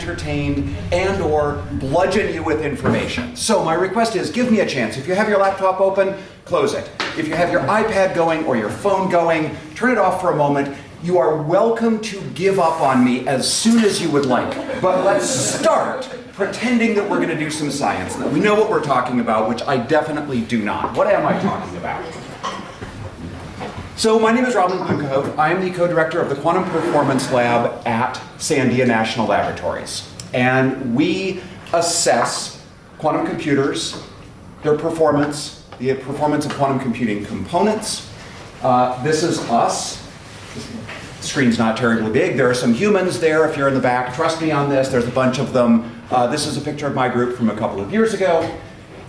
entertained, and or bludgeon you with information. So my request is, give me a chance. If you have your laptop open, close it. If you have your iPad going or your phone going, turn it off for a moment. You are welcome to give up on me as soon as you would like. But let's start pretending that we're going to do some science. That we know what we're talking about, which I definitely do not. What am I talking about? So my name is Blume-Kohout. I am the co-director of the Quantum Performance Lab at Sandia National Laboratories. And we assess quantum computers, their performance, the performance of quantum computing components. This is us. The screen's not terribly big. There are some humans there if you're in the back. Trust me on this, there's a bunch of them. This is a picture of my group from a couple of years ago.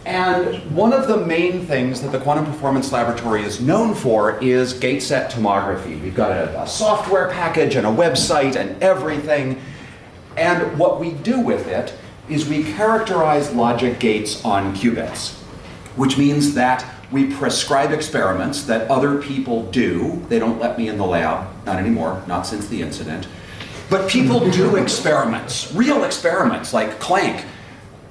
And one of the main things that the Quantum Performance Laboratory is known for is gate-set tomography. We've got a software package and a website and everything. And what we do with it is we characterize logic gates on qubits, which means that we prescribe experiments that other people do. They don't let me in the lab, not anymore, not since the incident. But people do experiments, real experiments like Clank.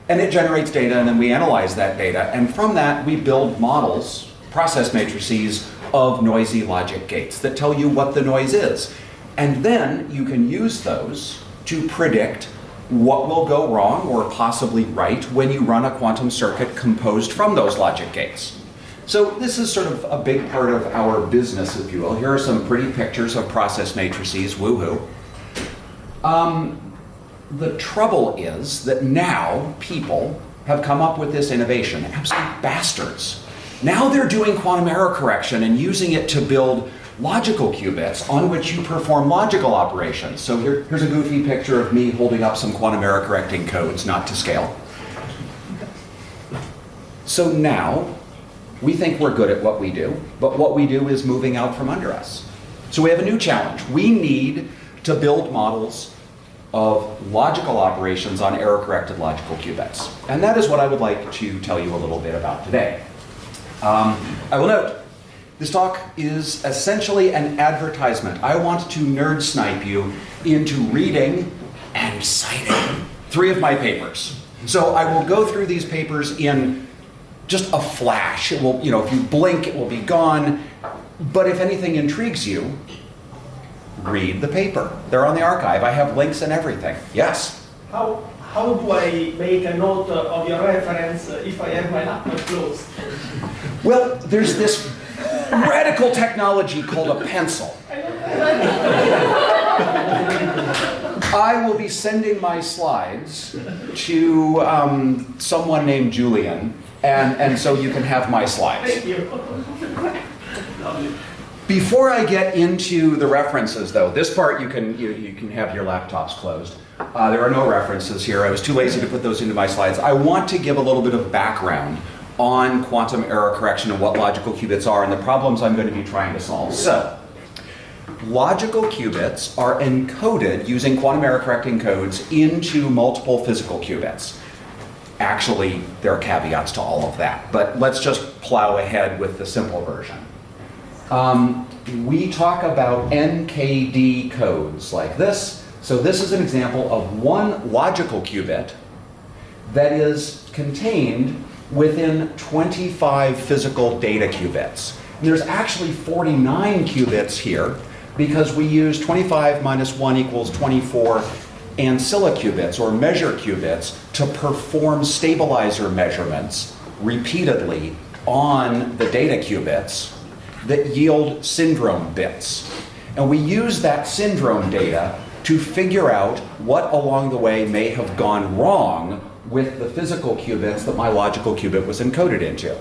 And it generates data, and then we analyze that data. And from that, we build models, process matrices of noisy logic gates that tell you what the noise is. And then you can use those to predict what will go wrong or possibly right when you run a quantum circuit composed from those logic gates. So this is sort of a big part of our business, if you will. Here are some pretty pictures of process matrices, woohoo. The trouble is that now people have come up with this innovation, absolute bastards. Now they're doing quantum error correction and using it to build logical qubits on which you perform logical operations. So here's a goofy picture of me holding up some quantum error correcting codes, not to scale. So now we think we're good at what we do, but what we do is moving out from under us. So we have a new challenge. We need to build models of logical operations on error-corrected logical qubits. And that is what I would like to tell you a little bit about today. I will note, this talk is essentially an advertisement. I want to nerd snipe you into reading and citing 3 of my papers. So I will go through these papers in just a flash. It will, if you blink, it will be gone. But if anything intrigues you, read the paper. They're on the archive. I have links and everything. Yes? How do I make a note of your reference if I have my laptop closed? Well, there's this radical technology called a pencil. I will be sending my slides to someone named Julian, and so you can have my slides. Thank you. Before I get into the references, though, this part you can have your laptops closed. There are no references here. I was too lazy to put those into my slides. I want to give a little bit of background on quantum error correction and what logical qubits are and the problems I'm going to be trying to solve. So, logical qubits are encoded using quantum error correcting codes into multiple physical qubits. Actually, there are caveats to all of that, but let's just plow ahead with the simple version. We talk about NKD codes like this. So this is an example of one logical qubit that is contained within 25 physical data qubits. And there's actually 49 qubits here because we use 25 minus 1 equals 24 ancilla qubits or measure qubits to perform stabilizer measurements repeatedly on the data qubits that yield syndrome bits. And we use that syndrome data to figure out what along the way may have gone wrong with the physical qubits that my logical qubit was encoded into.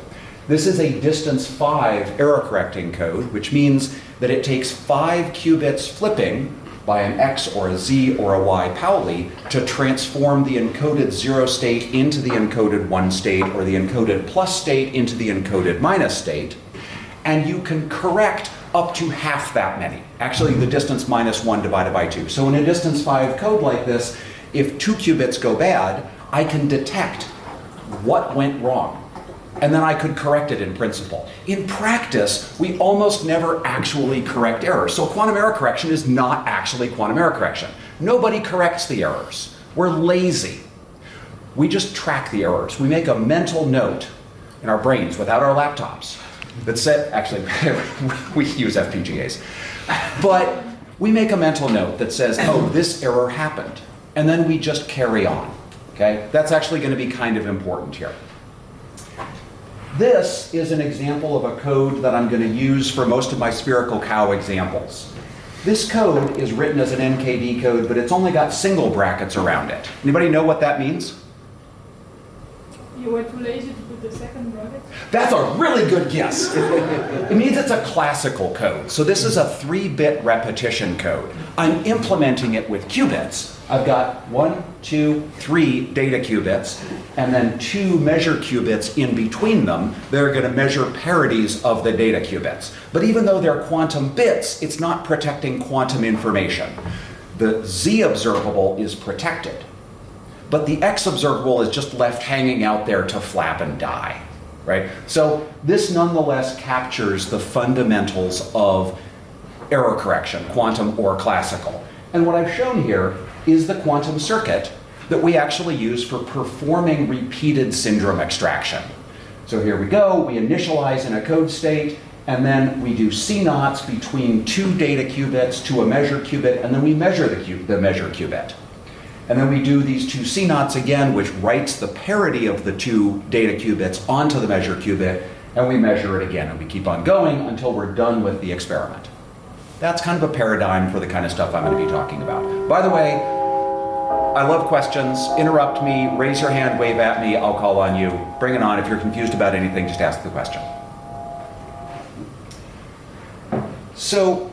This is a distance 5 error correcting code, which means that it takes 5 qubits flipping by an X or a Z or a Y Pauli to transform the encoded 0 state into the encoded 1 state or the encoded plus state into the encoded minus state. And you can correct up to half that many. Actually, the distance minus 1 divided by 2. So in a distance 5 code like this, if 2 qubits go bad, I can detect what went wrong. And then I could correct it in principle. In practice, we almost never actually correct errors. So quantum error correction is not actually quantum error correction. Nobody corrects the errors. We're lazy. We just track the errors. We make a mental note in our brains without our laptops that said, actually, we use FPGAs, but we make a mental note that says, oh, this error happened. And then we just carry on, okay? That's actually going to be kind of important here. This is an example of a code that I'm going to use for most of my spherical cow examples. This code is written as an NKD code, but it's only got single brackets around it. Anybody know what that means? You were too lazy to put the second bracket? That's a really good guess. It means it's a classical code. So this is a 3-bit repetition code. I'm implementing it with qubits. I've got 1, 2, 3 data qubits, and then 2 measure qubits in between them. They're going to measure parities of the data qubits. But even though they're quantum bits, it's not protecting quantum information. The Z observable is protected, but the X observable is just left hanging out there to flap and die, right? So this nonetheless captures the fundamentals of error correction, quantum or classical. And what I've shown here is the quantum circuit that we actually use for performing repeated syndrome extraction. So here we go, we initialize in a code state, and then we do C-naughts between 2 data qubits to a measure qubit, and then we measure the measure qubit. And then we do these 2 C-naughts again, which writes the parity of the 2 data qubits onto the measure qubit, and we measure it again, and we keep on going until we're done with the experiment. That's kind of a paradigm for the kind of stuff I'm going to be talking about. By the way, I love questions. Interrupt me, raise your hand, wave at me, I'll call on you. Bring it on. If you're confused about anything, just ask the question. So,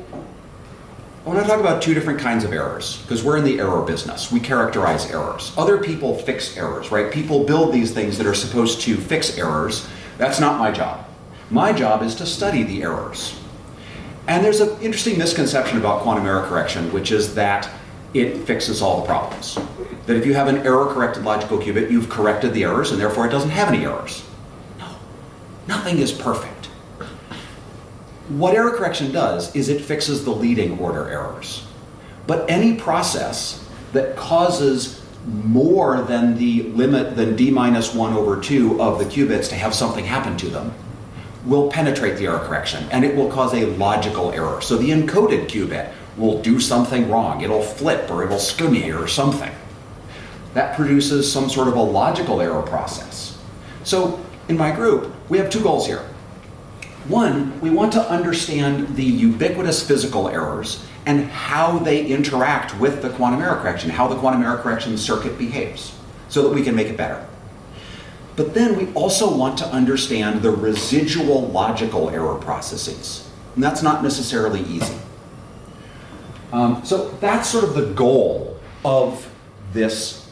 I want to talk about 2 different kinds of errors, because we're in the error business. We characterize errors. Other people fix errors, right? People build these things that are supposed to fix errors. That's not my job. My job is to study the errors. And there's an interesting misconception about quantum error correction, which is that it fixes all the problems. That if you have an error-corrected logical qubit, you've corrected the errors, and therefore it doesn't have any errors. No, nothing is perfect. What error correction does is it fixes the leading order errors. But any process that causes more than the limit, than d-1/2 of the qubits to have something happen to them, will penetrate the error correction, and it will cause a logical error. So the encoded qubit will do something wrong. It'll flip, or it'll skimmy, or something. That produces some sort of a logical error process. So in my group, we have 2 goals here. One, we want to understand the ubiquitous physical errors and how they interact with the quantum error correction, how the quantum error correction circuit behaves, so that we can make it better. But then we also want to understand the residual logical error processes. And that's not necessarily easy. So that's sort of the goal of this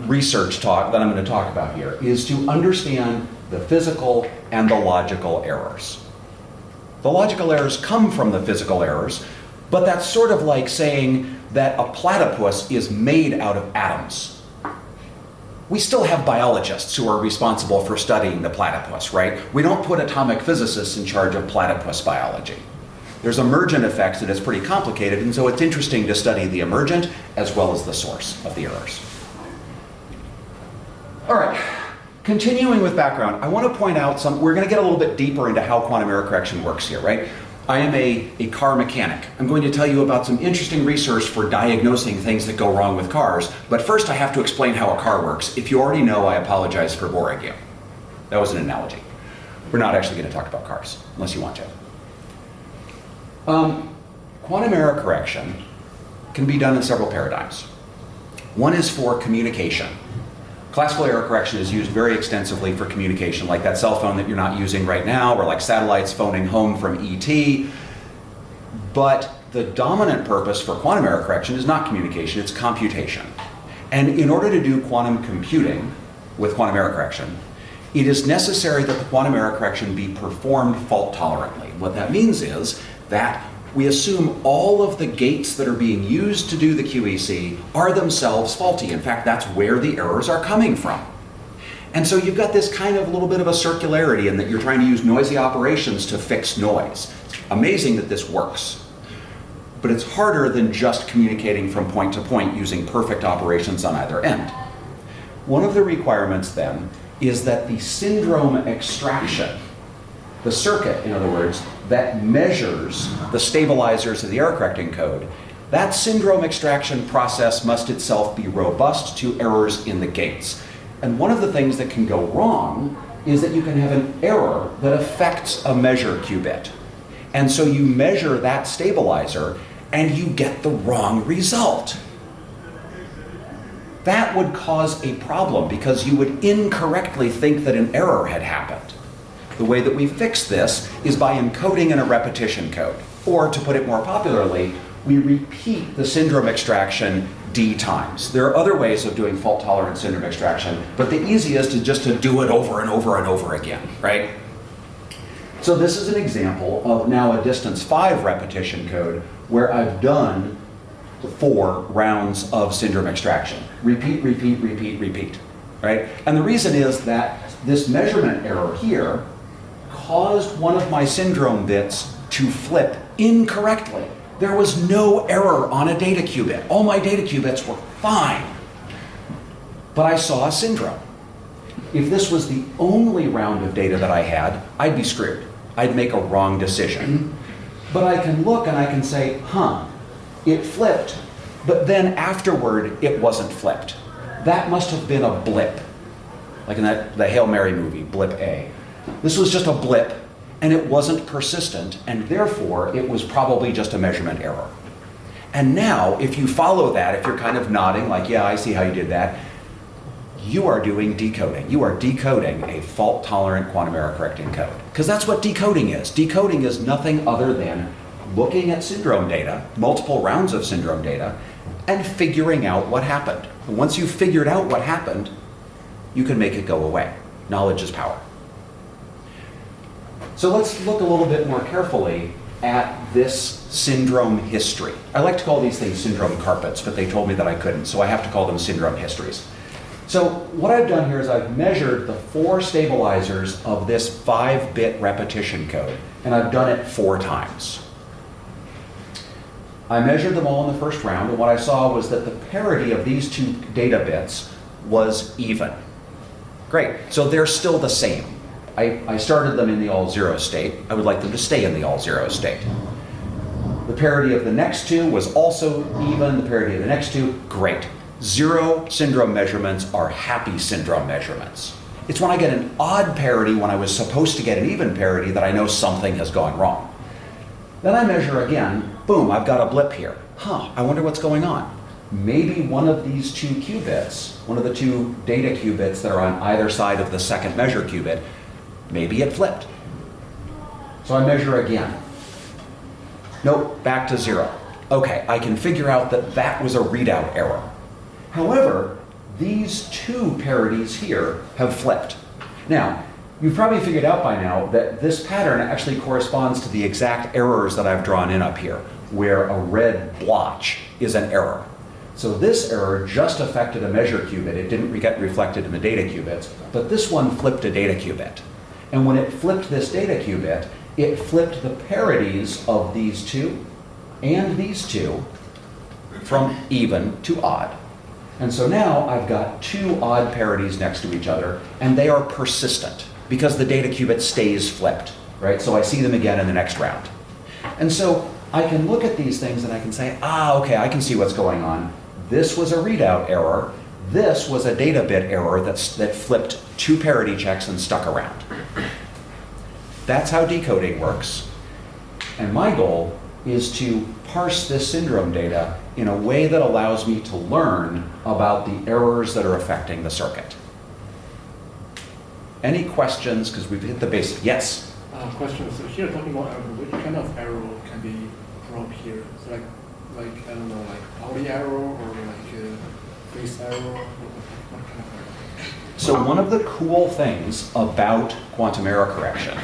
research talk that I'm going to talk about here, is to understand the physical and the logical errors. The logical errors come from the physical errors, but that's sort of like saying that a platypus is made out of atoms. We still have biologists who are responsible for studying the platypus, right? We don't put atomic physicists in charge of platypus biology. There's emergent effects that is pretty complicated, and so it's interesting to study the emergent as well as the source of the errors. All right, continuing with background, I want to point out we're going to get a little bit deeper into how quantum error correction works here, right? I am a car mechanic. I'm going to tell you about some interesting research for diagnosing things that go wrong with cars, but first I have to explain how a car works. If you already know, I apologize for boring you. That was an analogy. We're not actually going to talk about cars, unless you want to. Quantum error correction can be done in several paradigms. One is for communication. Classical error correction is used very extensively for communication, like that cell phone that you're not using right now, or like satellites phoning home from ET. But the dominant purpose for quantum error correction is not communication, it's computation. And in order to do quantum computing with quantum error correction, it is necessary that the quantum error correction be performed fault tolerantly. What that means is that we assume all of the gates that are being used to do the QEC are themselves faulty. In fact, that's where the errors are coming from. And so you've got this kind of little bit of a circularity in that you're trying to use noisy operations to fix noise. It's amazing that this works. but it's harder than just communicating from point to point using perfect operations on either end. One of the requirements then is that the syndrome extraction, the circuit, in other words, that measures the stabilizers of the error correcting code, that syndrome extraction process must itself be robust to errors in the gates. And one of the things that can go wrong is that you can have an error that affects a measure qubit. And so you measure that stabilizer and you get the wrong result. That would cause a problem because you would incorrectly think that an error had happened. The way that we fix this is by encoding in a repetition code. Or to put it more popularly, we repeat the syndrome extraction D times. There are other ways of doing fault-tolerant syndrome extraction, but the easiest is just to do it over and over and over again, right? So this is an example of now a distance 5 repetition code where I've done 4 rounds of syndrome extraction. Repeat, repeat, repeat, repeat, right? And the reason is that this measurement error here caused one of my syndrome bits to flip incorrectly. There was no error on a data qubit. All my data qubits were fine. But I saw a syndrome. If this was the only round of data that I had, I'd be screwed. I'd make a wrong decision. But I can look and I can say, it flipped, but then afterward it wasn't flipped. That must have been a blip. Like in the Hail Mary movie, blip A. This was just a blip, and it wasn't persistent, and therefore it was probably just a measurement error. And now, if you follow that, if you're kind of nodding like, yeah, I see how you did that, you are doing decoding. You are decoding a fault-tolerant quantum error correcting code. Because that's what decoding is. Decoding is nothing other than looking at syndrome data, multiple rounds of syndrome data, and figuring out what happened. And once you've figured out what happened, you can make it go away. Knowledge is power. So let's look a little bit more carefully at this syndrome history. I like to call these things syndrome carpets, but they told me that I couldn't, so I have to call them syndrome histories. So what I've done here is I've measured the 4 stabilizers of this 5-bit repetition code, and I've done it 4 times. I measured them all in the first round, and what I saw was that the parity of these 2 data bits was even. Great, so they're still the same. I started them in the all 0 state. I would like them to stay in the all 0 state. The parity of the next 2 was also even. The parity of the next 2, great. 0 syndrome measurements are happy syndrome measurements. It's when I get an odd parity when I was supposed to get an even parity that I know something has gone wrong. Then I measure again, boom, I've got a blip here. I wonder what's going on. Maybe one of these 2 qubits, one of the 2 data qubits that are on either side of the second measure qubit, maybe it flipped. So I measure again. Nope, back to 0. Okay, I can figure out that that was a readout error. However, these 2 parities here have flipped. Now, you've probably figured out by now that this pattern actually corresponds to the exact errors that I've drawn in up here, where a red blotch is an error. So this error just affected a measure qubit. It didn't get reflected in the data qubits, but this one flipped a data qubit. And when it flipped this data qubit, it flipped the parities of these 2 and these 2 from even to odd. And so now I've got 2 odd parities next to each other, and they are persistent because the data qubit stays flipped, right? So I see them again in the next round. And so I can look at these things and I can say, okay, I can see what's going on. This was a readout error. This was a data bit error that flipped 2 parity checks and stuck around. That's how decoding works. And my goal is to parse this syndrome data in a way that allows me to learn about the errors that are affecting the circuit. Any questions? Because we've hit the basic. Yes? Question. So here talking about error, which kind of error can be brought here? So like I don't know, like Pauli error or like phase error? What kind of error? So one of the cool things about quantum error correction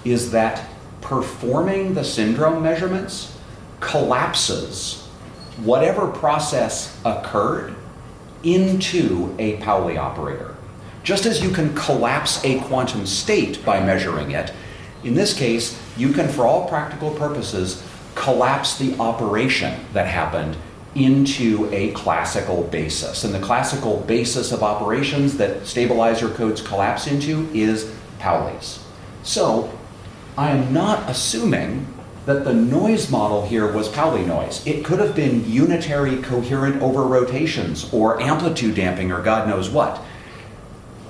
is that performing the syndrome measurements collapses whatever process occurred into a Pauli operator. Just as you can collapse a quantum state by measuring it, in this case, you can, for all practical purposes, collapse the operation that happened into a classical basis. And the classical basis of operations that stabilizer codes collapse into is Pauli's. So I am not assuming that the noise model here was Pauli noise. It could have been unitary coherent over rotations or amplitude damping or God knows what.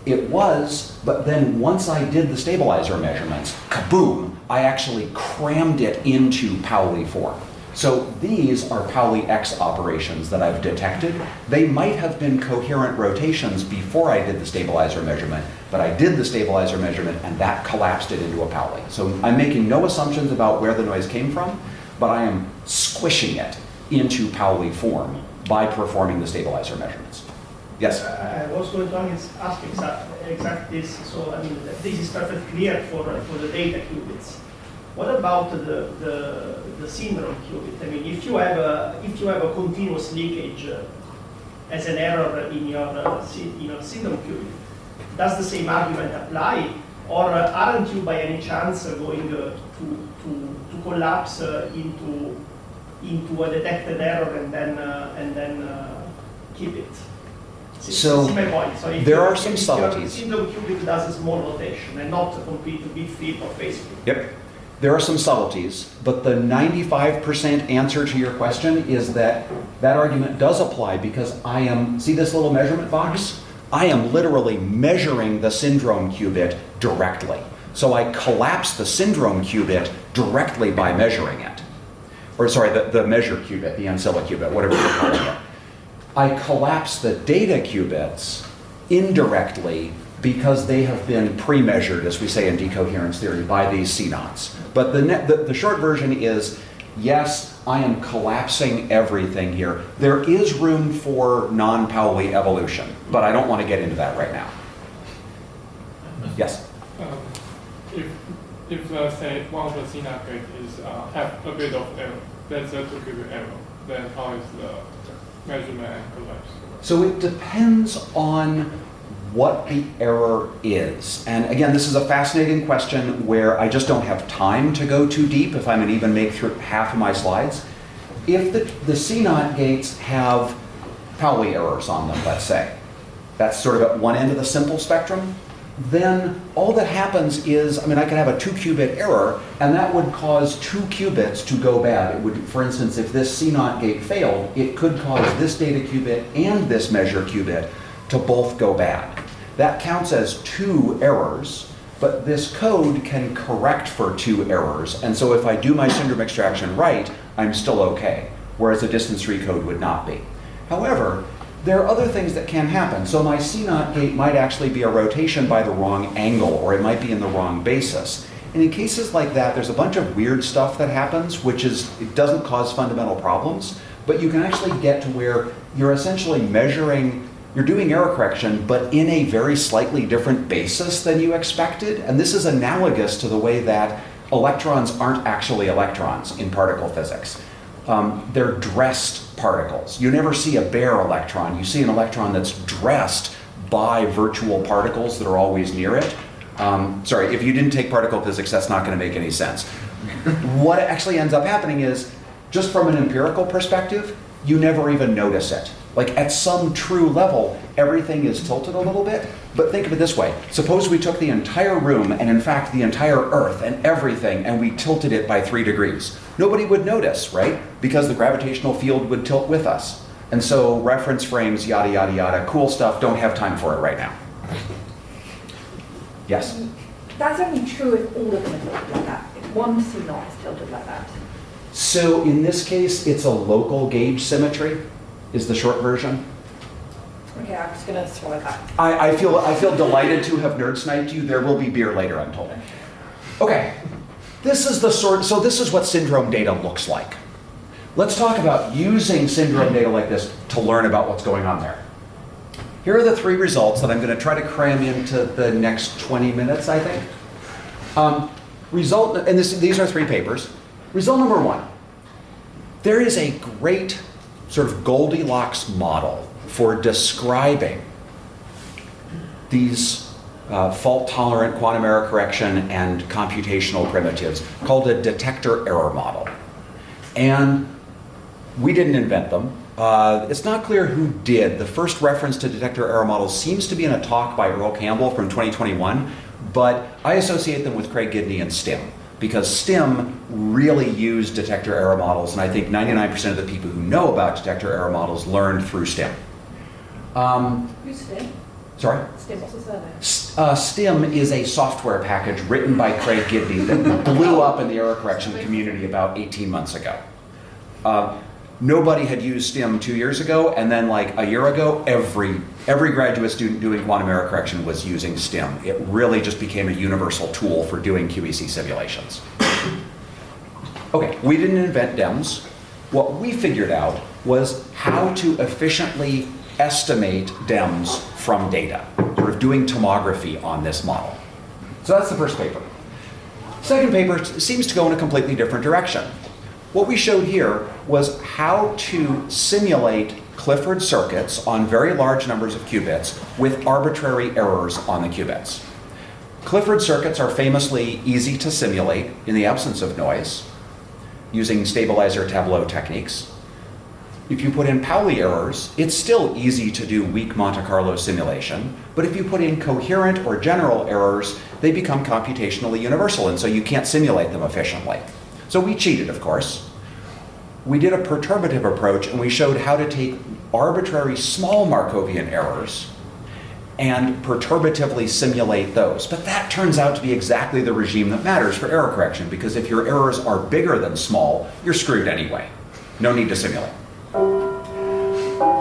It was, but then once I did the stabilizer measurements, kaboom, I actually crammed it into Pauli form. So these are Pauli X operations that I've detected. They might have been coherent rotations before I did the stabilizer measurement, but I did the stabilizer measurement and that collapsed it into a Pauli. So I'm making no assumptions about where the noise came from, but I am squishing it into Pauli form by performing the stabilizer measurements. Yes? I was going to ask exactly this. So I mean, this is perfectly clear for the data qubits. What about the syndrome qubit? I mean, if you have a continuous leakage as an error in your syndrome qubit, does the same argument apply, or aren't you by any chance going to collapse into a detected error and then keep it? So my point. So there are some subtleties. If your syndrome qubit does a small rotation and not a complete bit flip or phase flip. Yep. There are some subtleties, but the 95% answer to your question is that that argument does apply because I am, see this little measurement box? I am literally measuring the syndrome qubit directly. So I collapse the syndrome qubit directly by measuring it. Or sorry, the measure qubit, the ancilla qubit, whatever you're calling it. I collapse the data qubits indirectly because they have been pre-measured, as we say in decoherence theory, by these C-naughts. But the short version is, yes, I am collapsing everything here. There is room for non-Pauli evolution, but I don't want to get into that right now. Yes? If say, one of the C-naught gate is have a bit of error, that's a 2-qubit error, then how is the measurement and collapse? So it depends on what the error is. And again, this is a fascinating question where I just don't have time to go too deep if I'm going to even make through half of my slides. If the C-naught gates have Pauli errors on them, let's say, that's sort of at one end of the simple spectrum, then all that happens is, I mean, I could have a 2-qubit error, and that would cause 2 qubits to go bad. It would, for instance, if this C-naught gate failed, it could cause this data qubit and this measure qubit to both go bad. That counts as 2 errors, but this code can correct for 2 errors, and so if I do my syndrome extraction right, I'm still okay, whereas a distance recode would not be. However, there are other things that can happen. So my C-naught gate might actually be a rotation by the wrong angle, or it might be in the wrong basis. And in cases like that, there's a bunch of weird stuff that happens, which is, it doesn't cause fundamental problems, but you can actually get to where you're essentially measuring, you're doing error correction, but in a very slightly different basis than you expected. And this is analogous to the way that electrons aren't actually electrons in particle physics. They're dressed particles. You never see a bare electron. You see an electron that's dressed by virtual particles that are always near it. Sorry, if you didn't take particle physics, that's not going to make any sense. What actually ends up happening is, just from an empirical perspective, you never even notice it. Like at some true level, everything is tilted a little bit, but think of it this way. Suppose we took the entire room, and in fact the entire Earth and everything, and we tilted it by 3 degrees. Nobody would notice, right? Because the gravitational field would tilt with us. And so reference frames, yada, yada, yada, cool stuff, don't have time for it right now. Yes? That's only true if all of them are tilted like that. If one C-naught is tilted like that. So in this case, it's a local gauge symmetry, is the short version. Okay, I'm just going to swallow that. I feel delighted to have nerd sniped you. There will be beer later, I'm told. Okay, this is what syndrome data looks like. Let's talk about using syndrome data like this to learn about what's going on there. Here are the 3 results that I'm going to try to cram into the next 20 minutes, I think. These are 3 papers. Result number 1. There is a great sort of Goldilocks model for describing these fault-tolerant quantum error correction and computational primitives called a detector error model. And we didn't invent them. It's not clear who did. The first reference to detector error models seems to be in a talk by Earl Campbell from 2021, but I associate them with Craig Gidney and STEM, because STEM really used detector error models, and I think 99% of the people who know about detector error models learned through STEM. Who's STEM? Sorry? STEM, what's the surname? STEM is a software package written by Craig Gidney that blew up in the error correction community about 18 months ago. Nobody had used STEM 2 years ago, and then like a year ago, every graduate student doing quantum error correction was using STEM. It really just became a universal tool for doing QEC simulations. Okay, we didn't invent DEMs. What we figured out was how to efficiently estimate DEMs from data, sort of doing tomography on this model. So that's the first paper. Second paper seems to go in a completely different direction. What we showed here was how to simulate Clifford circuits on very large numbers of qubits with arbitrary errors on the qubits. Clifford circuits are famously easy to simulate in the absence of noise using stabilizer tableau techniques. If you put in Pauli errors, it's still easy to do weak Monte Carlo simulation, but if you put in coherent or general errors, they become computationally universal, and so you can't simulate them efficiently. So we cheated, of course. We did a perturbative approach, and we showed how to take arbitrary small Markovian errors and perturbatively simulate those. But that turns out to be exactly the regime that matters for error correction, because if your errors are bigger than small, you're screwed anyway. No need to simulate.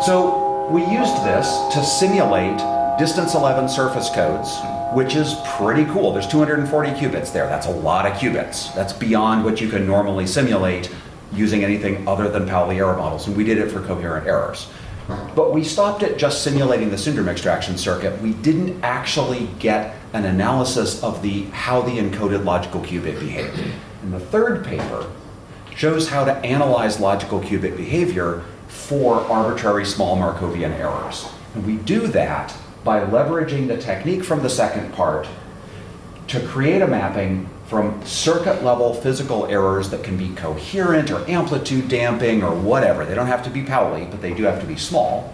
So we used this to simulate distance 11 surface codes, which is pretty cool. There's 240 qubits there. That's a lot of qubits. That's beyond what you can normally simulate using anything other than Pauli error models, and we did it for coherent errors. But we stopped at just simulating the syndrome extraction circuit. We didn't actually get an analysis of how the encoded logical qubit behaved. And the third paper shows how to analyze logical qubit behavior for arbitrary small Markovian errors. And we do that by leveraging the technique from the second part to create a mapping from circuit level physical errors that can be coherent or amplitude damping or whatever. They don't have to be Pauli, but they do have to be small.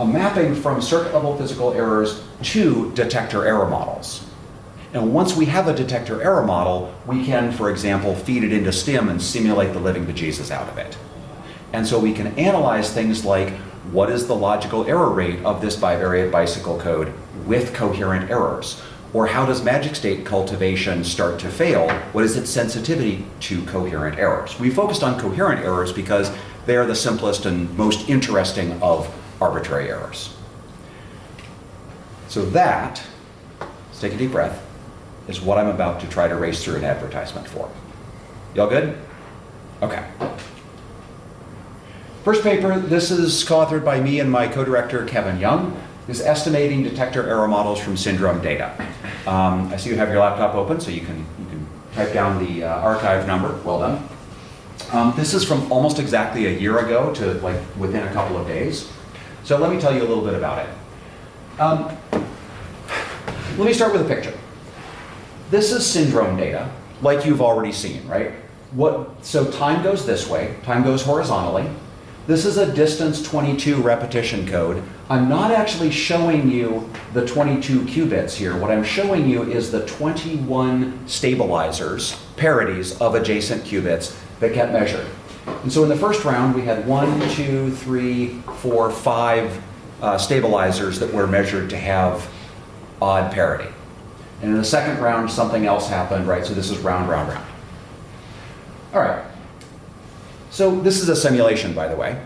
A mapping from circuit level physical errors to detector error models. And once we have a detector error model, we can, for example, feed it into STEM and simulate the living bejesus out of it. And so we can analyze things like, what is the logical error rate of this bivariate bicycle code with coherent errors? Or how does magic state cultivation start to fail? What is its sensitivity to coherent errors? We focused on coherent errors because they are the simplest and most interesting of arbitrary errors. So that, let's take a deep breath, is what I'm about to try to race through an advertisement for. Y'all good? Okay. First paper, this is co-authored by me and my co-director, Kevin Young, is estimating detector error models from syndrome data. I see you have your laptop open, so you can type down the archive number. Well done. This is from almost exactly a year ago to like within a couple of days. So let me tell you a little bit about it. Let me start with a picture. This is syndrome data, like you've already seen, right? So time goes this way, time goes horizontally. This is a distance 22 repetition code. I'm not actually showing you the 22 qubits here. What I'm showing you is the 21 stabilizers, parities of adjacent qubits that get measured. And so in the first round, we had 1, 2, 3, 4, 5 stabilizers that were measured to have odd parity. And in the second round, something else happened, right? So this is round, round, round. All right. So this is a simulation, by the way.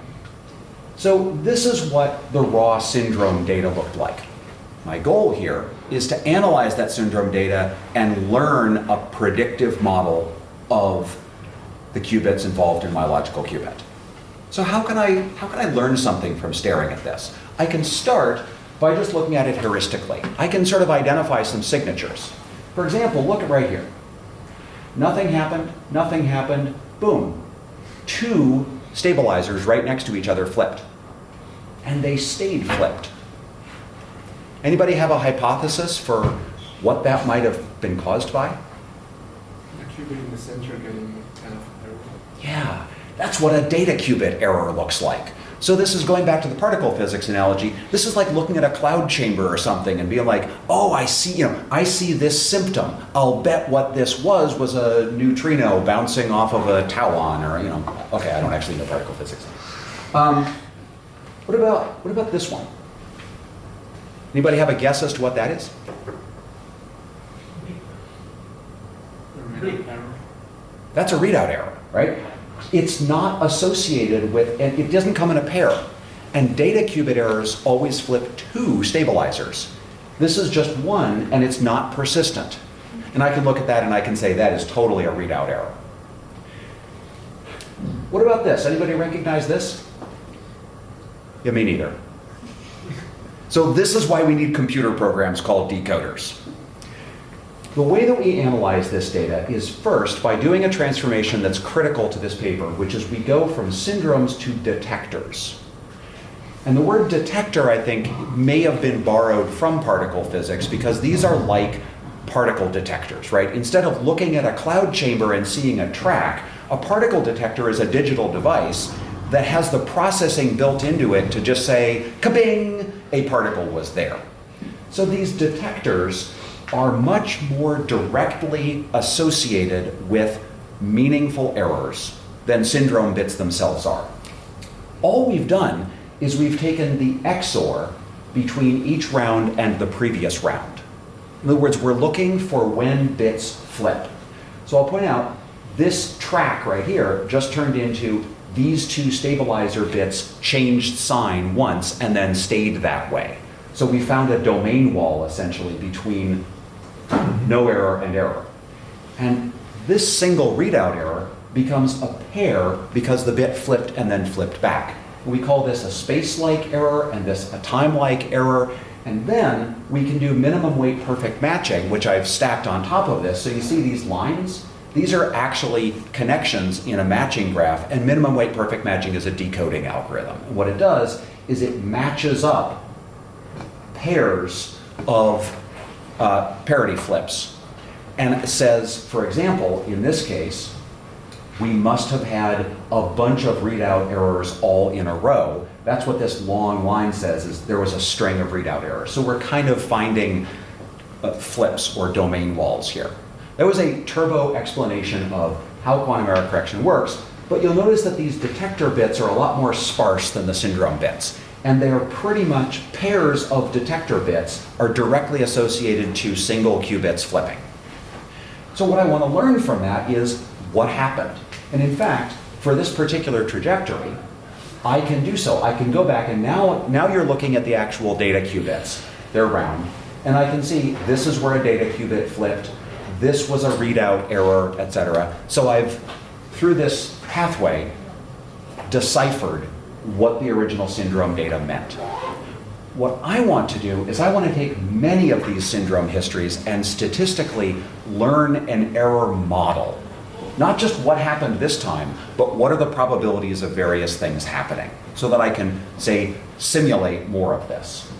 So this is what the raw syndrome data looked like. My goal here is to analyze that syndrome data and learn a predictive model of the qubits involved in my logical qubit. So how can I learn something from staring at this? I can start by just looking at it heuristically. I can sort of identify some signatures. For example, look at right here. Nothing happened, boom. 2 stabilizers right next to each other flipped. And they stayed flipped. Anybody have a hypothesis for what that might have been caused by? The qubit in the center getting kind of error. Yeah, That's what a data qubit error looks like. So this is going back to the particle physics analogy. This is like looking at a cloud chamber or something and being like, oh, I see this symptom. I'll bet what this was a neutrino bouncing off of a tauon, or okay, I don't actually know particle physics. What about this one? Anybody have a guess as to what that is? That's a readout error, right? It's not associated with, and it doesn't come in a pair. And data qubit errors always flip two stabilizers. This is just one, and it's not persistent. And I can look at that and I can say that is totally a readout error. What about this? Anybody recognize this? Yeah, me neither. So this is why we need computer programs called decoders. The way that we analyze this data is first by doing a transformation that's critical to this paper, which is we go from syndromes to detectors. And the word detector, I think, may have been borrowed from particle physics because these are like particle detectors, right? Instead of looking at a cloud chamber and seeing a track, a particle detector is a digital device that has the processing built into it to just say, kabing, a particle was there. So these detectors are much more directly associated with meaningful errors than syndrome bits themselves are. All we've done is we've taken the XOR between each round and the previous round. In other words, we're looking for when bits flip. So I'll point out, this track right here just turned into these two stabilizer bits changed sign once and then stayed that way. So we found a domain wall essentially between no error and error. And this single readout error becomes a pair because the bit flipped and then flipped back. We call this a space-like error and this a time-like error. And then we can do minimum weight perfect matching, which I've stacked on top of this. So you see these lines? These are actually connections in a matching graph, and minimum weight perfect matching is a decoding algorithm. And what it does is it matches up pairs of parity flips. And it says, for example, in this case, we must have had a bunch of readout errors all in a row. That's what this long line says, is there was a string of readout errors. So we're kind of finding flips or domain walls here. That was a turbo explanation of how quantum error correction works, but you'll notice that these detector bits are a lot more sparse than the syndrome bits. And they are pretty much pairs of detector bits are directly associated to single qubits flipping. So what I want to learn from that is what happened. And in fact, for this particular trajectory, I can do so. I can go back and now you're looking at the actual data qubits. They're round. And I can see this is where a data qubit flipped. This was a readout error, etc. So I've, through this pathway, deciphered what the original syndrome data meant. What I want to do is I want to take many of these syndrome histories and statistically learn an error model. Not just what happened this time, but what are the probabilities of various things happening, so that I can, say, simulate more of this.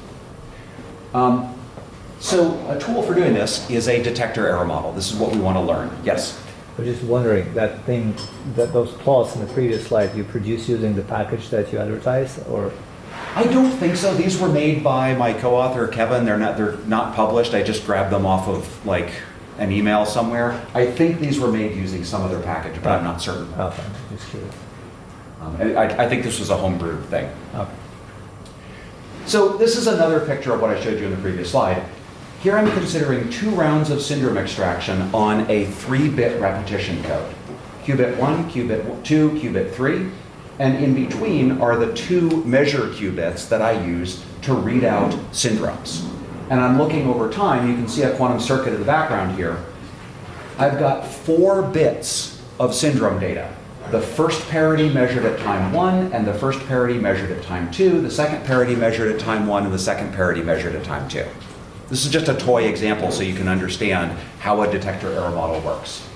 So a tool for doing this is a detector error model. This is what we want to learn. Yes? I was just wondering, those plots in the previous slide, you produce using the package that you advertised, or? I don't think so. These were made by my co-author, Kevin. They're not published. I just grabbed them off of like an email somewhere. I think these were made using some other package, but I'm not certain. Okay, just curious. I think this was a homebrewed thing. Okay. So this is another picture of what I showed you in the previous slide. Here I'm considering 2 rounds of syndrome extraction on a 3-bit repetition code. Qubit 1, qubit 2, qubit 3, and in between are the 2 measure qubits that I use to read out syndromes. And I'm looking over time, you can see a quantum circuit in the background here. I've got 4 bits of syndrome data. The first parity measured at time 1, and the first parity measured at time 2, the second parity measured at time 1, and the second parity measured at time 2. This is just a toy example so you can understand how a detector error model works.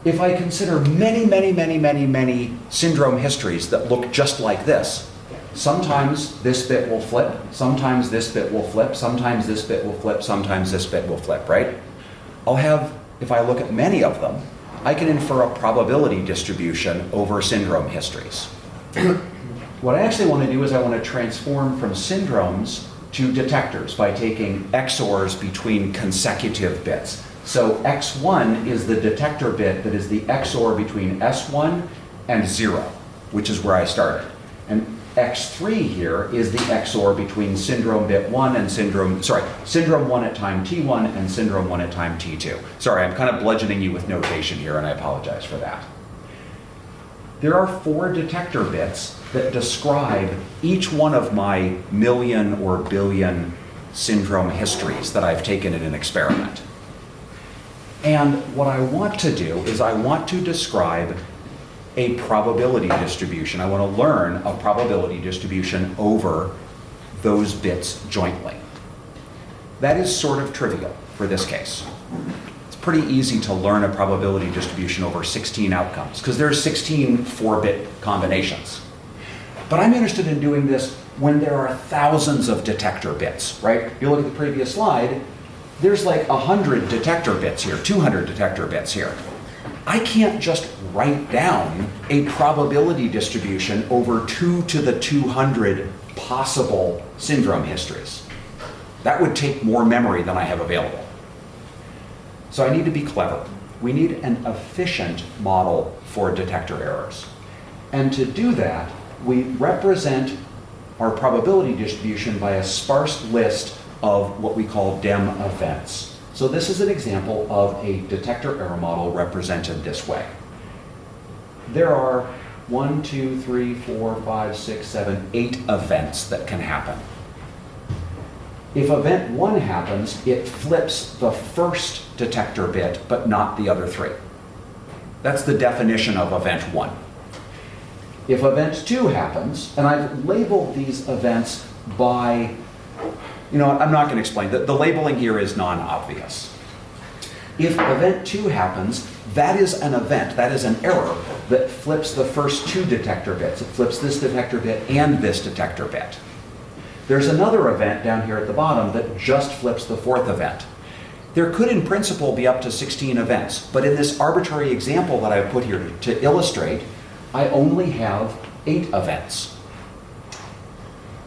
If I consider many syndrome histories that look just like this, sometimes this bit will flip, sometimes this bit will flip, sometimes this bit will flip, sometimes this bit will flip, right? I'll have, if I look at many of them, I can infer a probability distribution over syndrome histories. What I actually want to do is I want to transform from syndromes to detectors by taking XORs between consecutive bits. So X1 is the detector bit that is the XOR between S1 and 0, which is where I started. And X3 here is the XOR between syndrome bit 1 and syndrome 1 at time T1 and syndrome 1 at time T2. Sorry, I'm kind of bludgeoning you with notation here, and I apologize for that. There are 4 detector bits that describe each one of my million or billion syndrome histories that I've taken in an experiment. And what I want to do is I want to describe a probability distribution. I want to learn a probability distribution over those bits jointly. That is sort of trivial for this case. It's pretty easy to learn a probability distribution over 16 outcomes because there's 16 4-bit combinations. But I'm interested in doing this when there are thousands of detector bits, right? If you look at the previous slide, there's like 100 detector bits here, 200 detector bits here. I can't just write down a probability distribution over 2 to the 200 possible syndrome histories. That would take more memory than I have available. So I need to be clever. We need an efficient model for detector errors. And to do that, we represent our probability distribution by a sparse list of what we call DEM events. So this is an example of a detector error model represented this way. There are 1, 2, 3, 4, 5, 6, 7, 8 events that can happen. If event 1 happens, it flips the first detector bit, but not the other 3. That's the definition of event 1. If event 2 happens, and I've labeled these events by, I'm not going to explain. The labeling here is non-obvious. If event 2 happens, that is an event, that is an error that flips the first 2 detector bits. It flips this detector bit and this detector bit. There's another event down here at the bottom that just flips the 4th event. There could in principle be up to 16 events, but in this arbitrary example that I've put here to illustrate, I only have 8 events.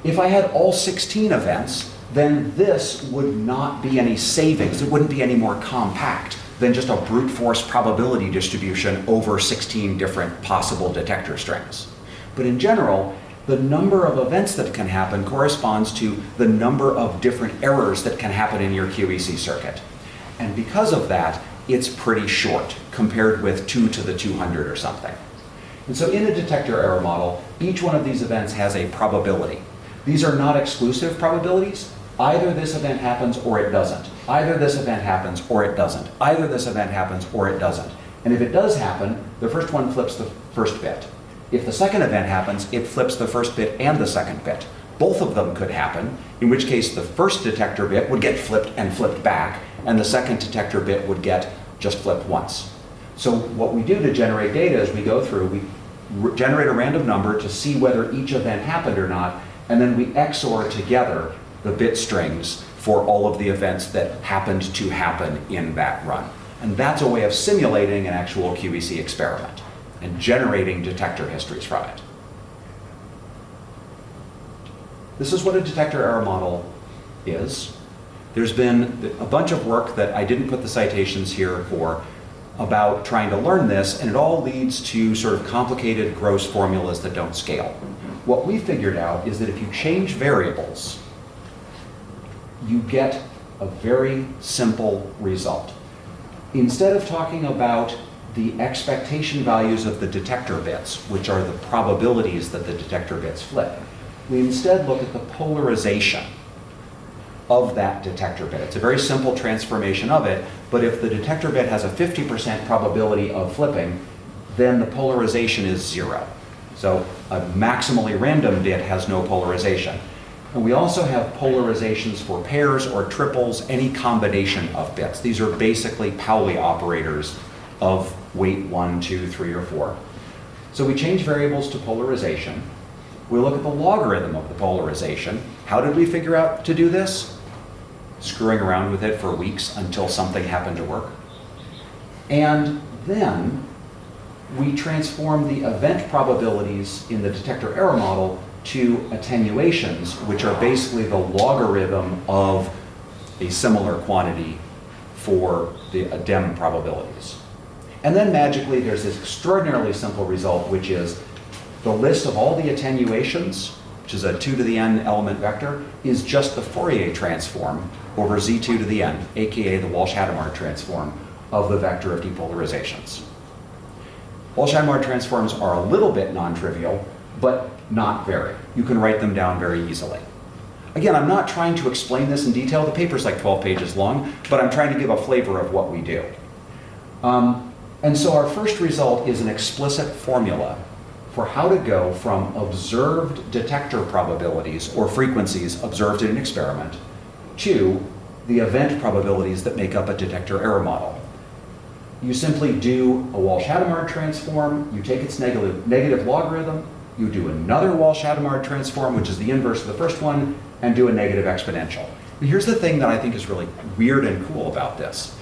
If I had all 16 events, then this would not be any savings. It wouldn't be any more compact than just a brute force probability distribution over 16 different possible detector strings. But in general, the number of events that can happen corresponds to the number of different errors that can happen in your QEC circuit. And because of that, it's pretty short compared with 2 to the 200 or something. And so in a detector error model, each one of these events has a probability. These are not exclusive probabilities. Either this event happens or it doesn't. Either this event happens or it doesn't. Either this event happens or it doesn't. And if it does happen, the first one flips the first bit. If the second event happens, it flips the first bit and the second bit. Both of them could happen, in which case the first detector bit would get flipped and flipped back, and the second detector bit would get just flipped once. So what we do to generate data as we go through, we generate a random number to see whether each event happened or not, and then we XOR together the bit strings for all of the events that happened to happen in that run. And that's a way of simulating an actual QEC experiment and generating detector histories from it. This is what a detector error model is. There's been a bunch of work that I didn't put the citations here for about trying to learn this, and it all leads to sort of complicated gross formulas that don't scale. What we figured out is that if you change variables, you get a very simple result. Instead of talking about the expectation values of the detector bits, which are the probabilities that the detector bits flip, we instead look at the polarization of that detector bit. It's a very simple transformation of it, but if the detector bit has a 50% probability of flipping, then the polarization is 0. So a maximally random bit has no polarization. And we also have polarizations for pairs or triples, any combination of bits. These are basically Pauli operators of weight 1, 2, 3, or 4. So we change variables to polarization. We look at the logarithm of the polarization. How did we figure out to do this? Screwing around with it for weeks until something happened to work. And then we transform the event probabilities in the detector error model to attenuations, which are basically the logarithm of a similar quantity for the DEM probabilities. And then magically, there's this extraordinarily simple result, which is the list of all the attenuations, which is a 2 to the n element vector, is just the Fourier transform over z2 to the n, aka the Walsh-Hadamard transform of the vector of depolarizations. Walsh-Hadamard transforms are a little bit non-trivial, but not very. You can write them down very easily. Again, I'm not trying to explain this in detail. The paper's like 12 pages long, but I'm trying to give a flavor of what we do. And so our first result is an explicit formula for how to go from observed detector probabilities or frequencies observed in an experiment to the event probabilities that make up a detector error model. You simply do a Walsh-Hadamard transform, you take its negative logarithm, you do another Walsh-Hadamard transform, which is the inverse of the first one, and do a negative exponential. And here's the thing that I think is really weird and cool about this.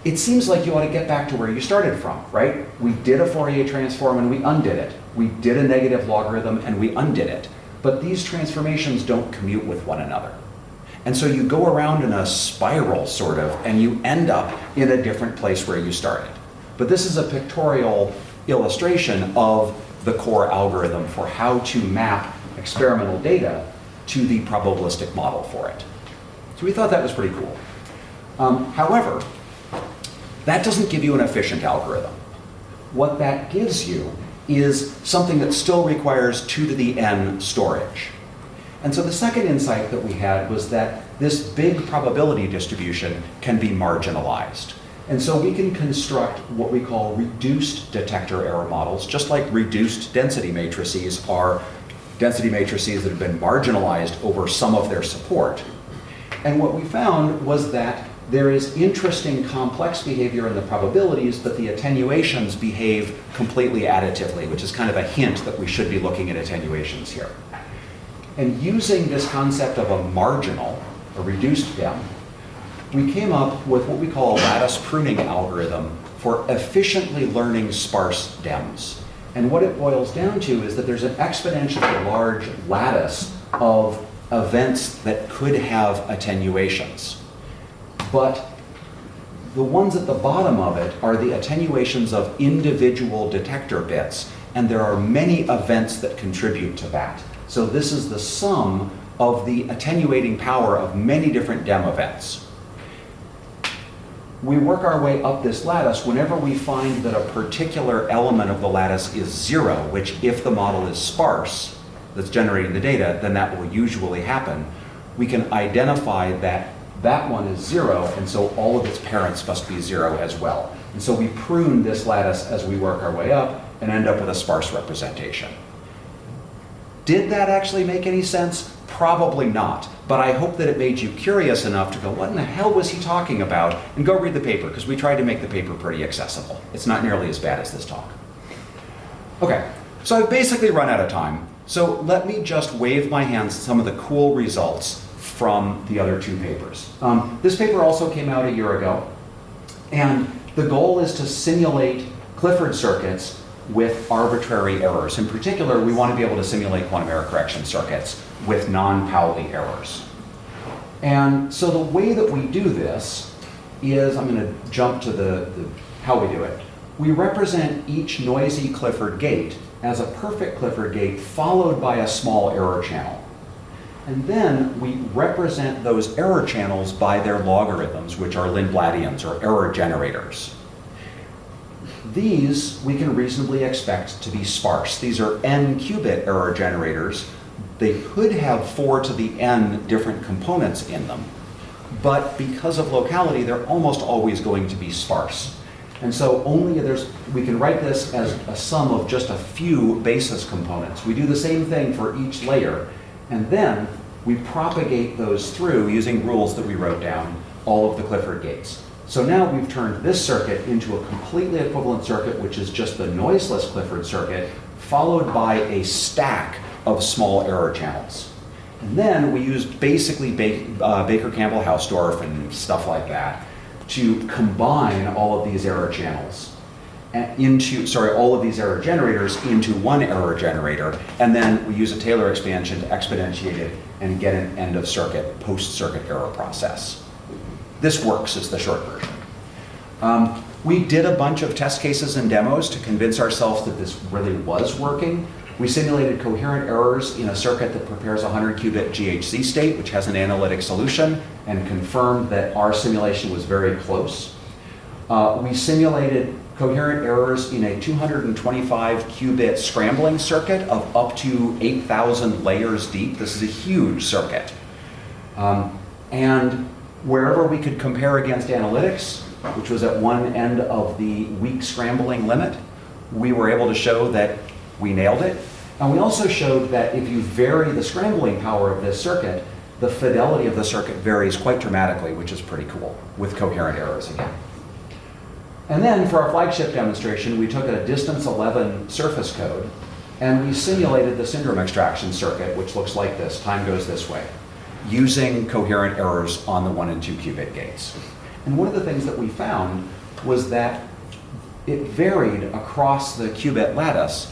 It seems like you ought to get back to where you started from, right? We did a Fourier transform and we undid it. We did a negative logarithm and we undid it. But these transformations don't commute with one another. And so you go around in a spiral, sort of, and you end up in a different place where you started. But this is a pictorial illustration of the core algorithm for how to map experimental data to the probabilistic model for it. So we thought that was pretty cool. However, that doesn't give you an efficient algorithm. What that gives you is something that still requires 2 to the n storage. And so the second insight that we had was that this big probability distribution can be marginalized. And so we can construct what we call reduced detector error models, just like reduced density matrices are density matrices that have been marginalized over some of their support. And what we found was that there is interesting complex behavior in the probabilities, but the attenuations behave completely additively, which is kind of a hint that we should be looking at attenuations here. And using this concept of a marginal, a reduced DEM, we came up with what we call a lattice pruning algorithm for efficiently learning sparse DEMs. And what it boils down to is that there's an exponentially large lattice of events that could have attenuations. But the ones at the bottom of it are the attenuations of individual detector bits, and there are many events that contribute to that. So this is the sum of the attenuating power of many different DEM events. We work our way up this lattice whenever we find that a particular element of the lattice is 0, which if the model is sparse, that's generating the data, then that will usually happen. We can identify that that one is 0, and so all of its parents must be 0 as well. And so we prune this lattice as we work our way up and end up with a sparse representation. Did that actually make any sense? Probably not. But I hope that it made you curious enough to go, what in the hell was he talking about? And go read the paper, because we tried to make the paper pretty accessible. It's not nearly as bad as this talk. Okay, so I've basically run out of time. So let me just wave my hands at some of the cool results from the other two papers. This paper also came out a year ago, and the goal is to simulate Clifford circuits with arbitrary errors. In particular, we want to be able to simulate quantum error correction circuits with non-Pauli errors. And so the way that we do this is, I'm going to jump to how we do it. We represent each noisy Clifford gate as a perfect Clifford gate followed by a small error channel. And then we represent those error channels by their logarithms, which are Lindbladians or error generators. These we can reasonably expect to be sparse. These are n-qubit error generators. They could have 4 to the n different components in them, but because of locality, they're almost always going to be sparse. And so we can write this as a sum of just a few basis components. We do the same thing for each layer, and then we propagate those through using rules that we wrote down, all of the Clifford gates. So now we've turned this circuit into a completely equivalent circuit, which is just the noiseless Clifford circuit, followed by a stack of small error channels. And then we use basically Baker-Campbell-Hausdorff and stuff like that to combine all of these error channels. all of these error generators into one error generator, and then we use a Taylor expansion to exponentiate it and get an end of circuit, post-circuit error process. This works is the short version. We did a bunch of test cases and demos to convince ourselves that this really was working. We simulated coherent errors in a circuit that prepares a 100-qubit GHZ state, which has an analytic solution, and confirmed that our simulation was very close. We simulated coherent errors in a 225-qubit scrambling circuit of up to 8,000 layers deep. This is a huge circuit. And wherever we could compare against analytics, which was at one end of the weak scrambling limit, we were able to show that we nailed it. And we also showed that if you vary the scrambling power of this circuit, the fidelity of the circuit varies quite dramatically, which is pretty cool, with coherent errors again. And then for our flagship demonstration, we took a distance 11 surface code, and we simulated the syndrome extraction circuit, which looks like this. Time goes this way, using coherent errors on the 1 and 2 qubit gates. And one of the things that we found was that it varied across the qubit lattice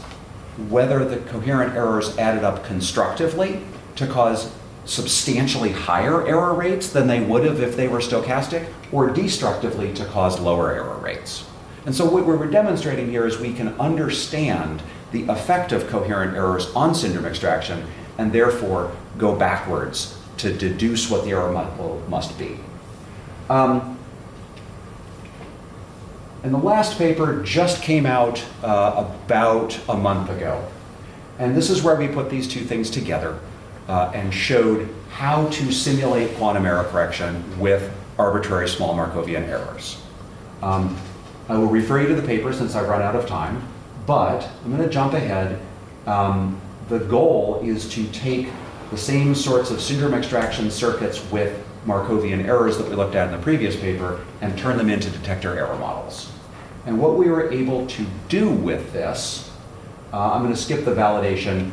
whether the coherent errors added up constructively to cause substantially higher error rates than they would have if they were stochastic, or destructively to cause lower error rates. And so what we're demonstrating here is we can understand the effect of coherent errors on syndrome extraction and therefore go backwards to deduce what the error must be. And the last paper just came out about a month ago. And this is where we put these two things together and showed how to simulate quantum error correction with arbitrary small Markovian errors. I will refer you to the paper since I've run out of time, but I'm going to jump ahead. The goal is to take the same sorts of syndrome extraction circuits with Markovian errors that we looked at in the previous paper and turn them into detector error models. And what we were able to do with this, I'm going to skip the validation,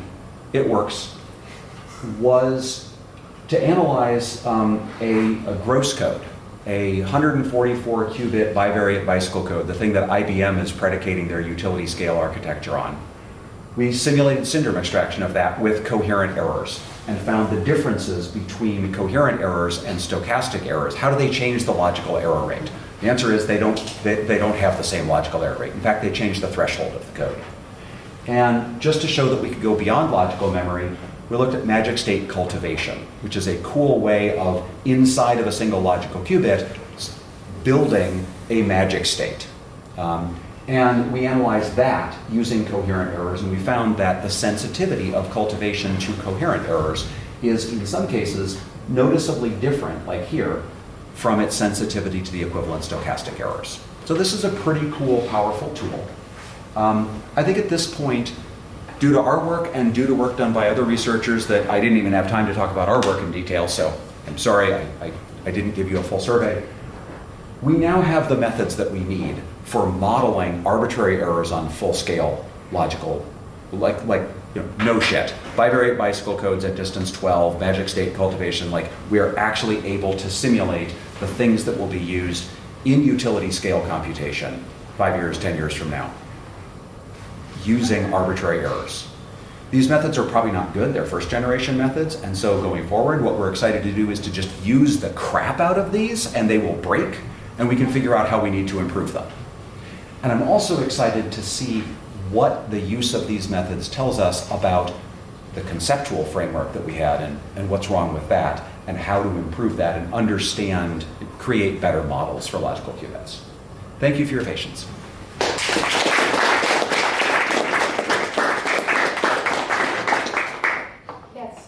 it works, was to analyze a gross code, a 144 qubit bivariate bicycle code, the thing that IBM is predicating their utility scale architecture on. We simulated syndrome extraction of that with coherent errors and found the differences between coherent errors and stochastic errors. How do they change the logical error rate? The answer is they don't have the same logical error rate. In fact, they change the threshold of the code. And just to show that we could go beyond logical memory, we looked at magic state cultivation, which is a cool way of, inside of a single logical qubit, building a magic state. And we analyzed that using coherent errors, and we found that the sensitivity of cultivation to coherent errors is, in some cases, noticeably different, like here, from its sensitivity to the equivalent stochastic errors. So this is a pretty cool, powerful tool. I think at this point, due to our work and due to work done by other researchers that I didn't even have time to talk about our work in detail, so I'm sorry I didn't give you a full survey. We now have the methods that we need for modeling arbitrary errors on full-scale logical, like no shit. Bivariate bicycle codes at distance 12, magic state cultivation, like we are actually able to simulate the things that will be used in utility scale computation 5 years, 10 years from now, using arbitrary errors. These methods are probably not good, they're first generation methods, and so going forward, what we're excited to do is to just use the crap out of these, and they will break, and we can figure out how we need to improve them. And I'm also excited to see what the use of these methods tells us about the conceptual framework that we had and what's wrong with that, and how to improve that and understand, create better models for logical qubits. Thank you for your patience. Yes,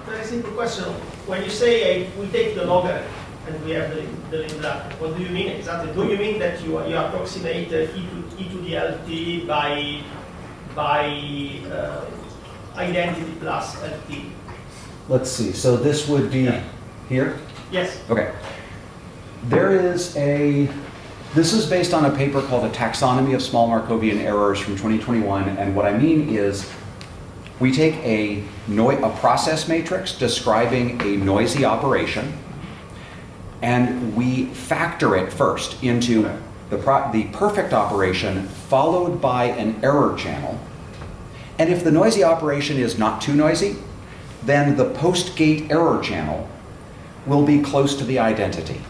Very simple question. When you say we take the logger and we have the lambda, what do you mean exactly? Do you mean that you approximate e to the LT by identity plus LT? Let's see, so this would be here? Yes. Okay. This is based on a paper called A Taxonomy of Small Markovian Errors from 2021, and what I mean is we take a process matrix describing a noisy operation, and we factor it first into the perfect operation followed by an error channel. And if the noisy operation is not too noisy, then the post-gate error channel will be close to the identity.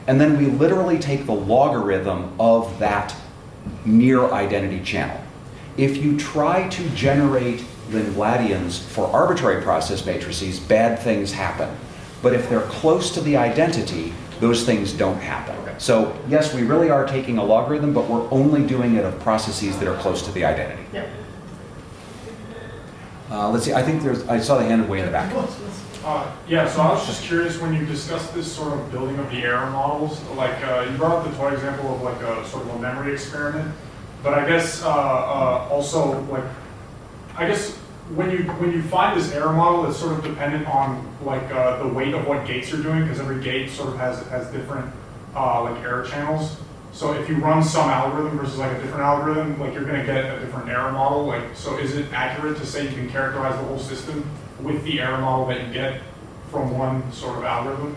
And then we literally take the logarithm of that near identity channel. If you try to generate Lindbladians for arbitrary process matrices, bad things happen. But if they're close to the identity, those things don't happen. So yes, we really are taking a logarithm, but we're only doing it of processes that are close to the identity. Yeah. Let's see, I think I saw the hand way in the back. Yeah, so I was just curious when you discussed this sort of building of the error models, like you brought up the toy example of like a sort of a memory experiment, but I guess also like, I guess when you find this error model, it's sort of dependent on like the weight of what gates you're doing, because every gate sort of has different like error channels. So if you run some algorithm versus like a different algorithm, like you're going to get a different error model. Like, so is it accurate to say you can characterize the whole system with the error model that you get from one sort of algorithm?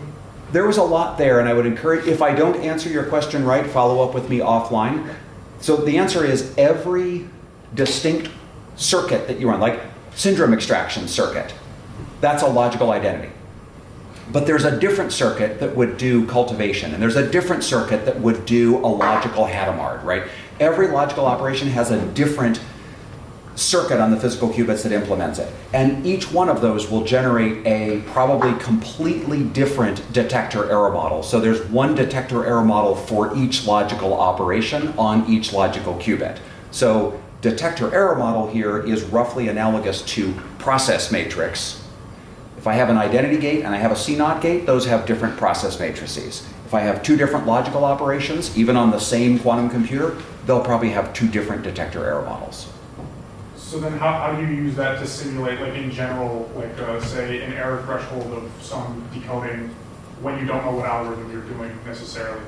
There was a lot there, and I would encourage, if I don't answer your question right, follow up with me offline. So the answer is every distinct circuit that you run, like syndrome extraction circuit, that's a logical identity. But there's a different circuit that would do cultivation, and there's a different circuit that would do a logical Hadamard, right? Every logical operation has a different circuit on the physical qubits that implements it. And each one of those will generate a probably completely different detector error model. So there's one detector error model for each logical operation on each logical qubit. So detector error model here is roughly analogous to process matrix. If I have an identity gate and I have a C0 gate, those have different process matrices. If I have two different logical operations, even on the same quantum computer, they'll probably have two different detector error models. So then how do you use that to simulate, like in general, like say an error threshold of some decoding when you don't know what algorithm you're doing necessarily?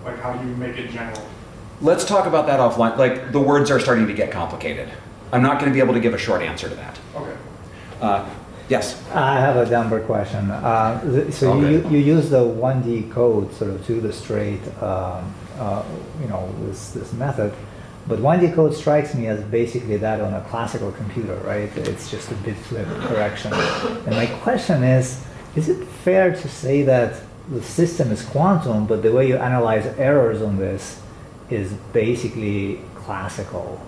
Like how do you make it general? Let's talk about that offline. Like the words are starting to get complicated. I'm not going to be able to give a short answer to that. Okay. Yes? I have a number question. So Okay. you use the 1D code sort of to illustrate, this method. But 1D code strikes me as basically that on a classical computer, right? It's just a bit flip correction. And my question is it fair to say that the system is quantum, but the way you analyze errors on this is basically classical?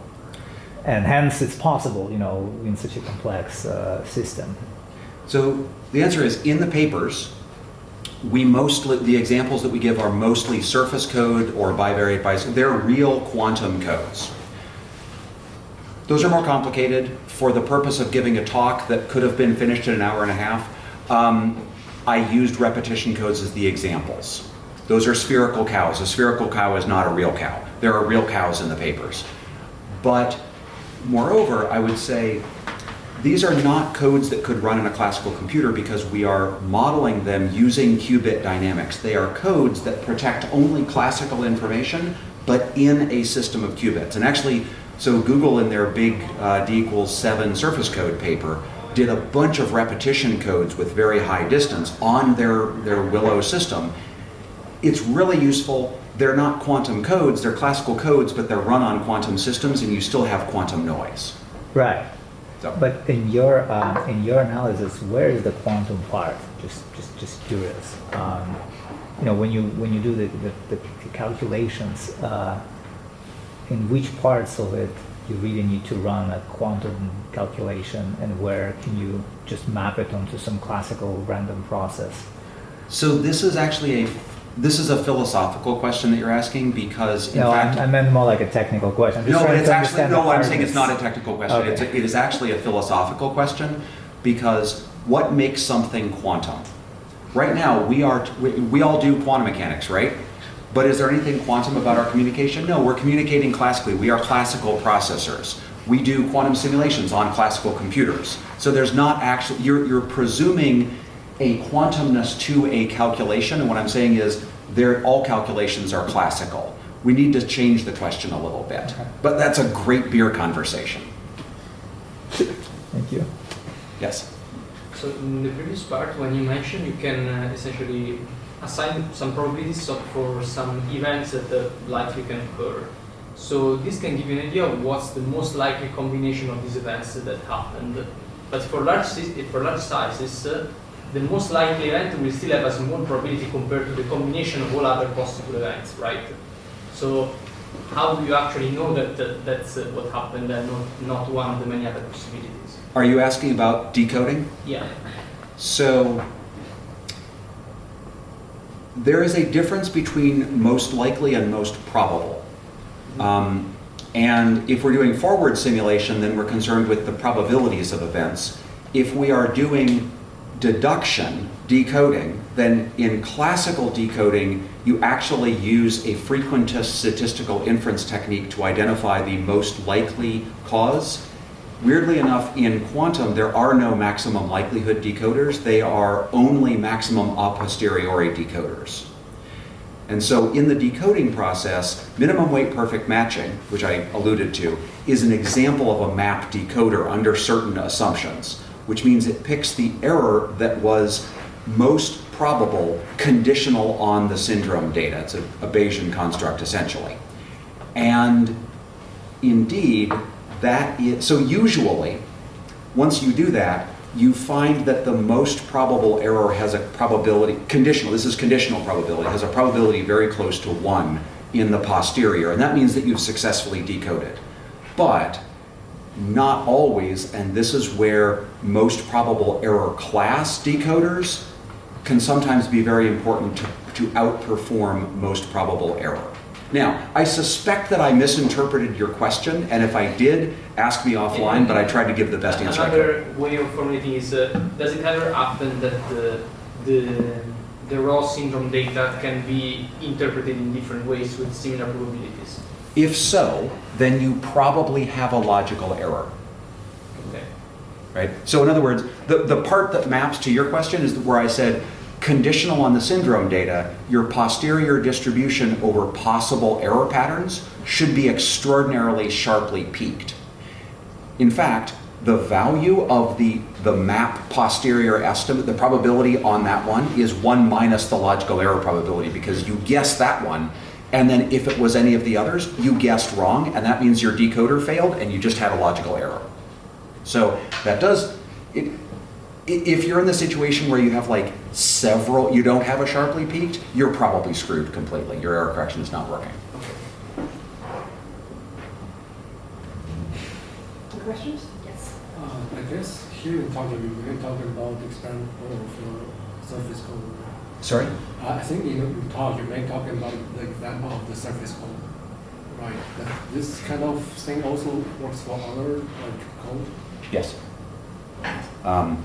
And hence it's possible, in such a complex system. So the answer is in the papers, the examples that we give are mostly surface code or bivariate bias. They're real quantum codes. Those are more complicated. For the purpose of giving a talk that could have been finished in an hour and a half, I used repetition codes as the examples. Those are spherical cows. A spherical cow is not a real cow. There are real cows in the papers. But moreover, I would say these are not codes that could run in a classical computer because we are modeling them using qubit dynamics. They are codes that protect only classical information, but in a system of qubits. And actually, so Google in their big D=7 surface code paper did a bunch of repetition codes with very high distance on their Willow system. It's really useful. They're not quantum codes, they're classical codes, but they're run on quantum systems and you still have quantum noise. Right. So. But in your analysis, where is the quantum part? Just curious. When you do the calculations, in which parts of it you really need to run a quantum calculation, and where can you just map it onto some classical random process? So this is actually a philosophical question that you're asking because in fact I meant more like a technical question. No, but it's actually I'm saying it's not a technical question. Okay. It is actually a philosophical question because what makes something quantum? Right now we all do quantum mechanics, right? But is there anything quantum about our communication? No, we're communicating classically. We are classical processors. We do quantum simulations on classical computers. So there's not actually you're presuming a quantumness to a calculation, and what I'm saying is all calculations are classical. We need to change the question a little bit. Okay. But that's a great beer conversation. Thank you. Yes? So in the previous part, when you mentioned you can essentially assign some probabilities for some events that likely can occur. So this can give you an idea of what's the most likely combination of these events that happened. But for large sizes, the most likely event will still have a small probability compared to the combination of all other possible events, right? So how do you actually know that that's what happened and not one of the many other possibilities? Are you asking about decoding? Yeah. So there is a difference between most likely and most probable. And if we're doing forward simulation, then we're concerned with the probabilities of events. If we are doing deduction, decoding, then in classical decoding, you actually use a frequentist statistical inference technique to identify the most likely cause. Weirdly enough, in quantum, there are no maximum likelihood decoders. They are only maximum a posteriori decoders. And so in the decoding process, minimum weight perfect matching, which I alluded to, is an example of a map decoder under certain assumptions, which means it picks the error that was most probable conditional on the syndrome data. It's a Bayesian construct essentially. And indeed, so usually, once you do that, you find that the most probable error has a probability, this is conditional probability, has a probability very close to 1 in the posterior, and that means that you've successfully decoded. But not always, and this is where most probable error class decoders can sometimes be very important to outperform most probable error. Now, I suspect that I misinterpreted your question, and if I did, ask me offline, but I tried to give the best answer I could. Another way of formulating is, does it ever happen that the raw syndrome data can be interpreted in different ways with similar probabilities? If so, then you probably have a logical error. Okay. Right? So in other words, the part that maps to your question is where I said, conditional on the syndrome data, your posterior distribution over possible error patterns should be extraordinarily sharply peaked. In fact, the value of the map posterior estimate, the probability on that one is 1 minus the logical error probability, because you guess that one, and then if it was any of the others, you guessed wrong, and that means your decoder failed and you just had a logical error. So that does, if you're in the situation where you have like several, you don't have a sharply peaked, you're probably screwed completely. Your error correction is not working. Any questions? Yes. I guess here we're talking about the experiment of surface code. Sorry? I think in your talk you may talk about the example of the surface code. Right. This kind of thing also works for other like code? Yes. All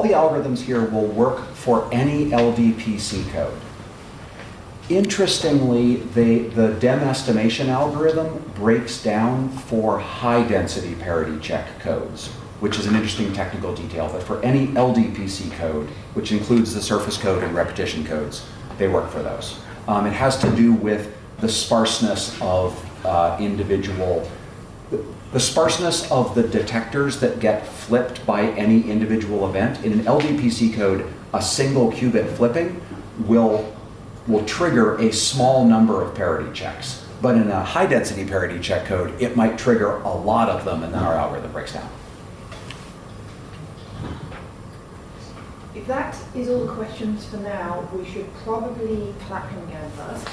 the algorithms here will work for any LDPC code. Interestingly, the DEM estimation algorithm breaks down for high density parity check codes, which is an interesting technical detail, but for any LDPC code, which includes the surface code and repetition codes, they work for those. It has to do with the sparseness of the sparseness of the detectors that get flipped by any individual event. In an LDPC code, a single qubit flipping will trigger a small number of parity checks. But in a high density parity check code, it might trigger a lot of them, and then our algorithm breaks down. If that is all the questions for now, we should probably clap him again first.